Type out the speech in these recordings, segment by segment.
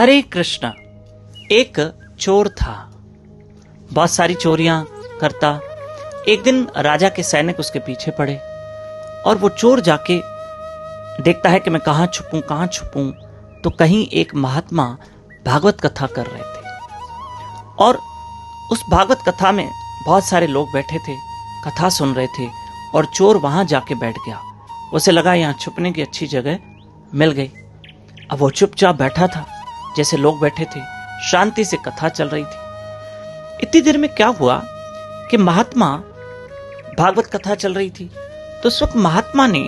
हरे कृष्णा। एक चोर था, बहुत सारी चोरियां करता। एक दिन राजा के सैनिक उसके पीछे पड़े और वो चोर जाके देखता है कि मैं कहां छुपूं। तो कहीं एक महात्मा भागवत कथा कर रहे थे और उस भागवत कथा में बहुत सारे लोग बैठे थे, कथा सुन रहे थे और चोर वहां जाके बैठ गया। उसे लगा यहां छुपने की अच्छी जगह मिल गई। अब वो चुपचाप बैठा था, जैसे लोग बैठे थे, शांति से कथा चल रही थी। इतनी देर में क्या हुआ कि महात्मा भागवत कथा चल रही थी तो उस वक्त महात्मा ने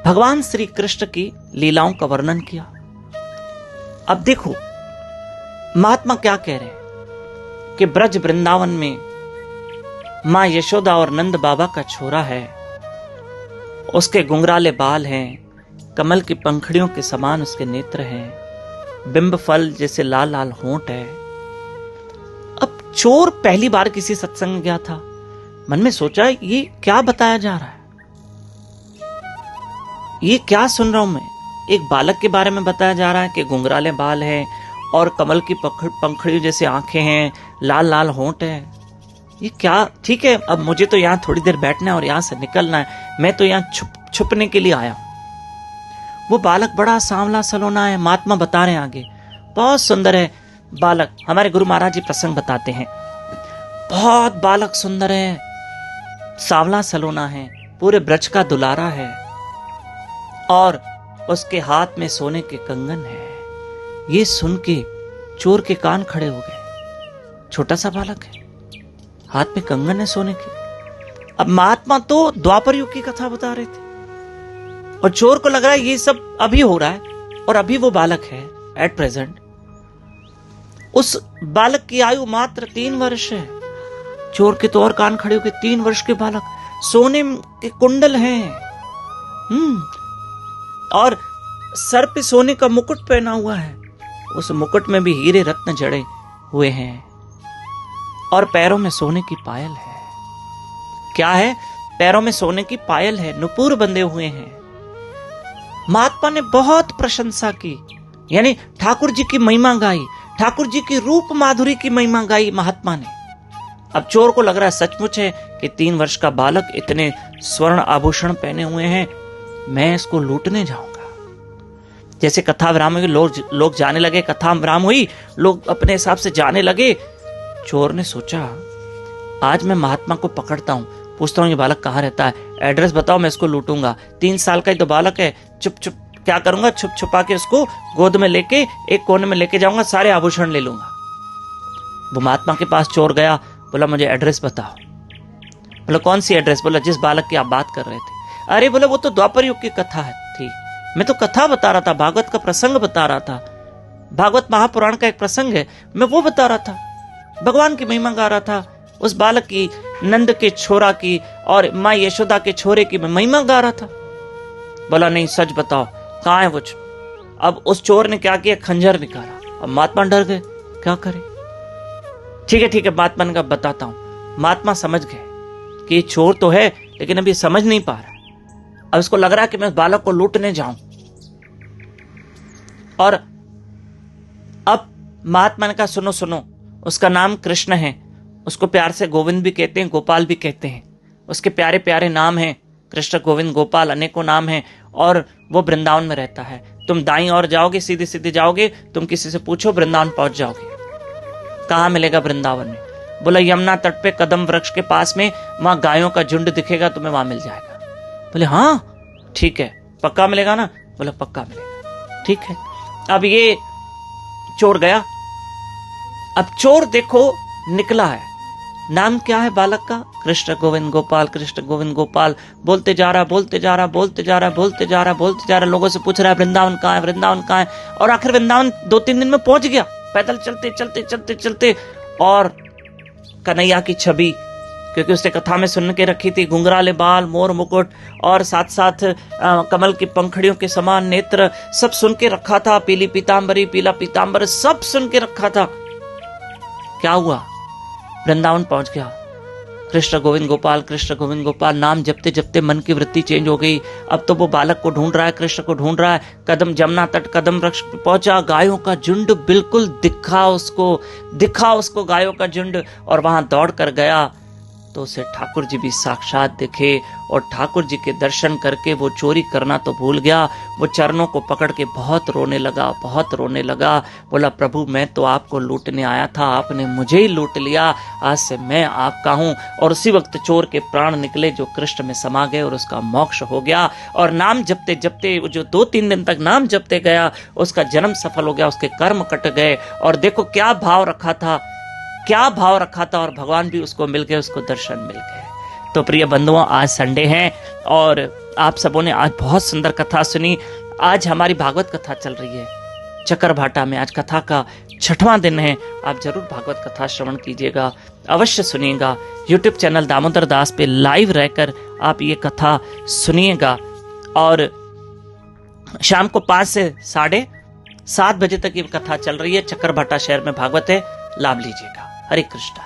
भगवान श्री कृष्ण की लीलाओं का वर्णन किया। अब देखो महात्मा क्या कह रहे हैं कि ब्रज वृंदावन में मां यशोदा और नंद बाबा का छोरा है, उसके गुंगराले बाल हैं, कमल की पंखड़ियों के समान उसके नेत्र हैं, बिंब फल जैसे लाल लाल होंठ है। अब चोर पहली बार किसी सत्संग में गया था, मन में सोचा ये क्या बताया जा रहा है, ये क्या सुन रहा हूं मैं। एक बालक के बारे में बताया जा रहा है कि गुंगराले बाल हैं और कमल की पंखड़ी जैसे आंखें हैं, लाल लाल होंठ है। ये क्या, ठीक है अब मुझे तो यहां थोड़ी देर बैठना है और यहां से निकलना है, मैं तो यहां छुपने के लिए आया हूं। वो बालक बड़ा सांवला सलोना है, महात्मा बता रहे हैं आगे, बहुत सुंदर है बालक। हमारे गुरु महाराज जी प्रसंग बताते हैं, बहुत बालक सुंदर है, सांवला सलोना है, पूरे ब्रज का दुलारा है और उसके हाथ में सोने के कंगन है। ये सुन के चोर के कान खड़े हो गए। छोटा सा बालक है, हाथ में कंगन है सोने के। अब महात्मा तो द्वापर युग की कथा बता रहे थे और चोर को लग रहा है ये सब अभी हो रहा है और अभी वो बालक है एट प्रेजेंट। उस बालक की आयु मात्र 3 वर्ष है। चोर के तो और कान खड़े हो गए, 3 वर्ष के बालक, सोने के कुंडल हैं, और सर पे सोने का मुकुट पहना हुआ है, उस मुकुट में भी हीरे रत्न जड़े हुए हैं और पैरों में सोने की पायल है। क्या है? पैरों में सोने की पायल है, नुपुर बंधे हुए हैं। महात्मा ने बहुत प्रशंसा की, यानी ठाकुर जी की महिमा गाई, ठाकुर जी की रूप माधुरी की महिमा गाई महात्मा ने। अब चोर को लग रहा है सचमुच है कि 3 वर्ष का बालक इतने स्वर्ण आभूषण पहने हुए हैं, मैं इसको लूटने जाऊंगा। जैसे कथा विराम हुई, लोग जाने लगे, कथा विराम हुई, लोग अपने हिसाब से जाने लगे। चोर ने सोचा आज मैं महात्मा को पकड़ता हूं, पूछता हूं ये बालक कहाँ रहता है, एड्रेस बताओ, मैं इसको लूटूंगा। 3 साल का ही तो बालक है, चुप क्या करूंगा, छुप छुपा के उसको गोद में लेके एक कोने में लेके जाऊंगा, सारे आभूषण ले लूंगा। वो महात्मा के पास चोर गया, बोला मुझे एड्रेस बताओ। बोला कौन सी एड्रेस? बोला जिस बालक की आप बात कर रहे थे। अरे बोले वो तो द्वापर युग की कथा थी, मैं तो कथा बता रहा था, भागवत का प्रसंग बता रहा था, भागवत महापुराण का एक प्रसंग है, मैं वो बता रहा था, भगवान की महिमा गा रहा था, उस बालक की, नंद के छोरा की और माँ यशोदा के छोरे की मैं महिमा गा रहा था। बोला नहीं सच बताओ कहाँ है वो। अब उस चोर ने क्या किया, खंजर निकाला। अब महात्मा डर गए, क्या करे। ठीक है महात्मा ने कहा बताता हूं। महात्मा समझ गए कि ये चोर तो है लेकिन अभी समझ नहीं पा रहा। अब इसको लग रहा है कि मैं उस बालक को लूटने जाऊं। और अब महात्मा ने कहा सुनो, उसका नाम कृष्ण है, उसको प्यार से गोविंद भी कहते हैं, गोपाल भी कहते हैं, उसके प्यारे प्यारे नाम हैं, कृष्ण गोविंद गोपाल अनेकों नाम हैं, और वो वृंदावन में रहता है। तुम दाईं ओर जाओगे, सीधे सीधे जाओगे, तुम किसी से पूछो वृंदावन पहुंच जाओगे। कहां मिलेगा वृंदावन में? बोला यमुना तट पे कदम वृक्ष के पास में, वहां गायों का झुंड दिखेगा, तुम्हें वहां मिल जाएगा। बोले हाँ ठीक है, पक्का मिलेगा ना? बोला पक्का मिलेगा। ठीक है। अब ये चोर गया। अब चोर देखो निकला है, नाम क्या है बालक का? कृष्ण गोविंद गोपाल, कृष्ण गोविंद गोपाल। बोलते जा रहा, लोगों से पूछ रहा है वृंदावन कहाँ है, वृंदावन कहाँ है। और आखिर वृंदावन 2-3 दिन में पहुंच गया, पैदल चलते। और कन्हैया की छवि, क्योंकि उसने कथा में सुन के रखी थी, घुंघराले बाल, मोर मुकुट और साथ साथ कमल की पंखड़ियों के समान नेत्र, सब सुन के रखा था। पीला पीतांबर सब सुन के रखा था। क्या हुआ? वृंदावन पहुंच गया। कृष्ण गोविंद गोपाल नाम जपते जपते मन की वृत्ति चेंज हो गई। अब तो वो बालक को ढूंढ रहा है, कृष्ण को ढूंढ रहा है। कदम जमुना तट कदम वृक्ष पे पहुंचा, गायों का झुंड बिल्कुल दिखा उसको गायों का झुंड, और वहां दौड़ कर गया तो उसे ठाकुर जी भी साक्षात दिखे, और ठाकुर जी के दर्शन करके वो चोरी करना तो भूल गया। वो चरणों को पकड़ के बहुत रोने लगा। बोला, प्रभु मैं तो आपको लूटने आया था, आपने मुझे ही लूट लिया, आज से मैं आपका हूं। और उसी वक्त चोर के प्राण निकले जो कृष्ण में समा गए और उसका मोक्ष हो गया। और नाम जपते जपते जो 2-3 दिन तक नाम जपते गया, उसका जन्म सफल हो गया, उसके कर्म कट गए। और देखो क्या भाव रखा था, और भगवान भी उसको मिल गए, उसको दर्शन मिल गए। तो प्रिय बंधुओं, आज संडे है और आप सबों ने आज बहुत सुंदर कथा सुनी। आज हमारी भागवत कथा चल रही है चकरभाटा में। आज कथा का 6वां दिन है। आप जरूर भागवत कथा श्रवण कीजिएगा, अवश्य सुनिएगा। यूट्यूब चैनल दामोदर दास पे लाइव रहकर आप ये कथा सुनिएगा। और शाम को 5 से 7:30 बजे तक ये कथा चल रही है। चकरभाटा शहर में भागवत है, लाभ लीजिएगा। हरे कृष्णा।